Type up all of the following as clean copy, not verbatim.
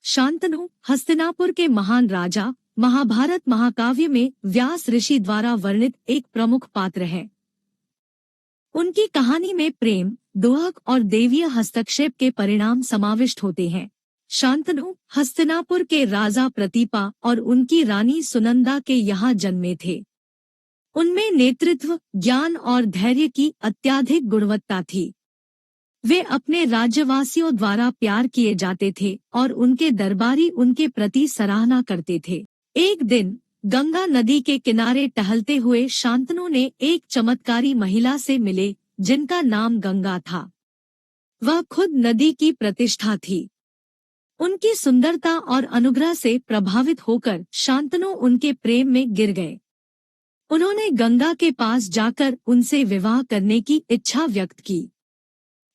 शांतनु हस्तिनापुर के महान राजा, महाभारत महाकाव्य में व्यास ऋषि द्वारा वर्णित एक प्रमुख पात्र है। उनकी कहानी में प्रेम, दोहक और देवीय हस्तक्षेप के परिणाम समाविष्ट होते हैं। शांतनु हस्तिनापुर के राजा प्रतीपा और उनकी रानी सुनंदा के यहाँ जन्मे थे। उनमें नेतृत्व, ज्ञान और धैर्य की अत्यधिक गुणवत्ता थी। वे अपने राज्यवासियों द्वारा प्यार किए जाते थे और उनके दरबारी उनके प्रति सराहना करते थे। एक दिन गंगा नदी के किनारे टहलते हुए शांतनु ने एक चमत्कारी महिला से मिले जिनका नाम गंगा था। वह खुद नदी की प्रतिष्ठा थी। उनकी सुंदरता और अनुग्रह से प्रभावित होकर शांतनु उनके प्रेम में गिर गए। उन्होंने गंगा के पास जाकर उनसे विवाह करने की इच्छा व्यक्त की,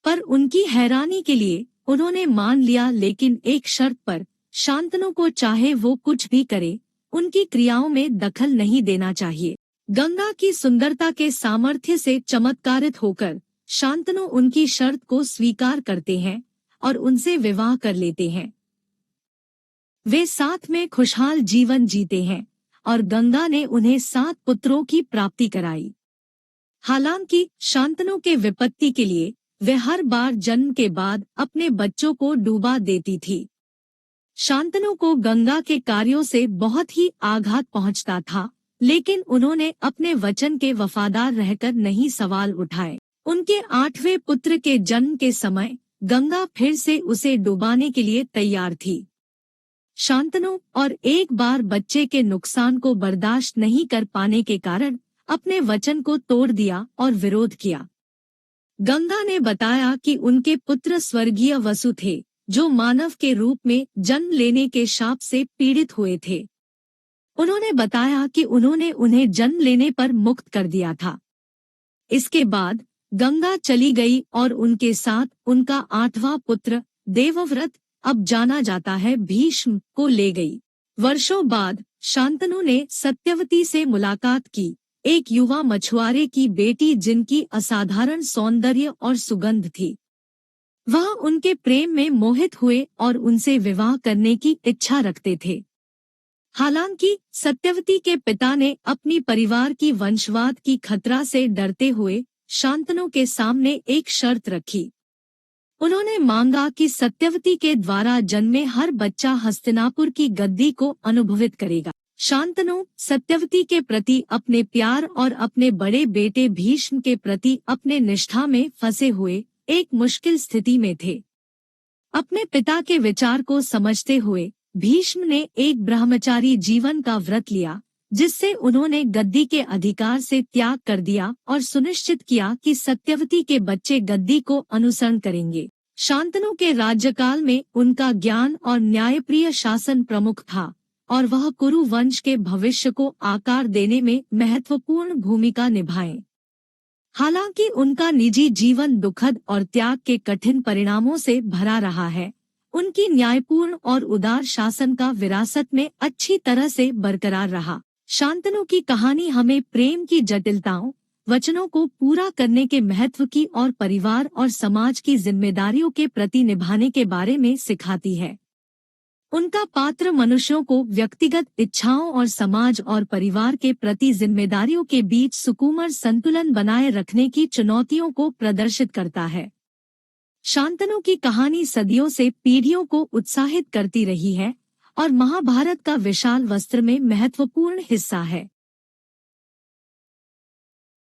पर उनकी हैरानी के लिए उन्होंने मान लिया, लेकिन एक शर्त पर। शांतनु को चाहे वो कुछ भी करे, उनकी क्रियाओं में दखल नहीं देना चाहिए। गंगा की सुंदरता के सामर्थ्य से चमत्कारित होकर शांतनु उनकी शर्त को स्वीकार करते हैं और उनसे विवाह कर लेते हैं। वे साथ में खुशहाल जीवन जीते हैं और गंगा ने उन्हें 7 पुत्रों की प्राप्ति कराई। हालांकि शांतनु के विपत्ति के लिए वे हर बार जन्म के बाद अपने बच्चों को डूबा देती थी। शांतनु को गंगा के कार्यों से बहुत ही आघात पहुंचता था, लेकिन उन्होंने अपने वचन के वफादार रहकर नहीं सवाल उठाए। उनके 8वें पुत्र के जन्म के समय गंगा फिर से उसे डुबाने के लिए तैयार थी। शांतनु और एक बार बच्चे के नुकसान को बर्दाश्त नहीं कर पाने के कारण अपने वचन को तोड़ दिया और विरोध किया। गंगा ने बताया कि उनके पुत्र स्वर्गीय वसु थे, जो मानव के रूप में जन्म लेने के शाप से पीड़ित हुए थे। उन्होंने बताया कि उन्होंने उन्हें जन्म लेने पर मुक्त कर दिया था। इसके बाद गंगा चली गई और उनके साथ उनका 8वां पुत्र देवव्रत, अब जाना जाता है भीष्म, को ले गई। वर्षों बाद शांतनु ने सत्यवती से मुलाकात की, एक युवा मछुआरे की बेटी जिनकी असाधारण सौंदर्य और सुगंध थी। वह उनके प्रेम में मोहित हुए और उनसे विवाह करने की इच्छा रखते थे। हालांकि सत्यवती के पिता ने अपनी परिवार की वंशवाद की खतरा से डरते हुए शांतनु के सामने एक शर्त रखी। उन्होंने मांगा कि सत्यवती के द्वारा जन्मे हर बच्चा हस्तिनापुर की गद्दी को अनुभवित करेगा। शांतनु सत्यवती के प्रति अपने प्यार और अपने बड़े बेटे भीष्म के प्रति अपने निष्ठा में फंसे हुए एक मुश्किल स्थिति में थे। अपने पिता के विचार को समझते हुए भीष्म ने एक ब्रह्मचारी जीवन का व्रत लिया, जिससे उन्होंने गद्दी के अधिकार से त्याग कर दिया और सुनिश्चित किया कि सत्यवती के बच्चे गद्दी को अनुसरण करेंगे। शांतनु के राज्यकाल में उनका ज्ञान और न्यायप्रिय शासन प्रमुख था और वह कुरु वंश के भविष्य को आकार देने में महत्वपूर्ण भूमिका निभाए। हालांकि उनका निजी जीवन दुखद और त्याग के कठिन परिणामों से भरा रहा है, उनकी न्यायपूर्ण और उदार शासन का विरासत में अच्छी तरह से बरकरार रहा। शांतनु की कहानी हमें प्रेम की जटिलताओं, वचनों को पूरा करने के महत्व की और परिवार और समाज की जिम्मेदारियों के प्रति निभाने के बारे में सिखाती है। उनका पात्र मनुष्यों को व्यक्तिगत इच्छाओं और समाज और परिवार के प्रति जिम्मेदारियों के बीच सुकुमार संतुलन बनाए रखने की चुनौतियों को प्रदर्शित करता है। शांतनु की कहानी सदियों से पीढ़ियों को उत्साहित करती रही है और महाभारत का विशाल वस्त्र में महत्वपूर्ण हिस्सा है।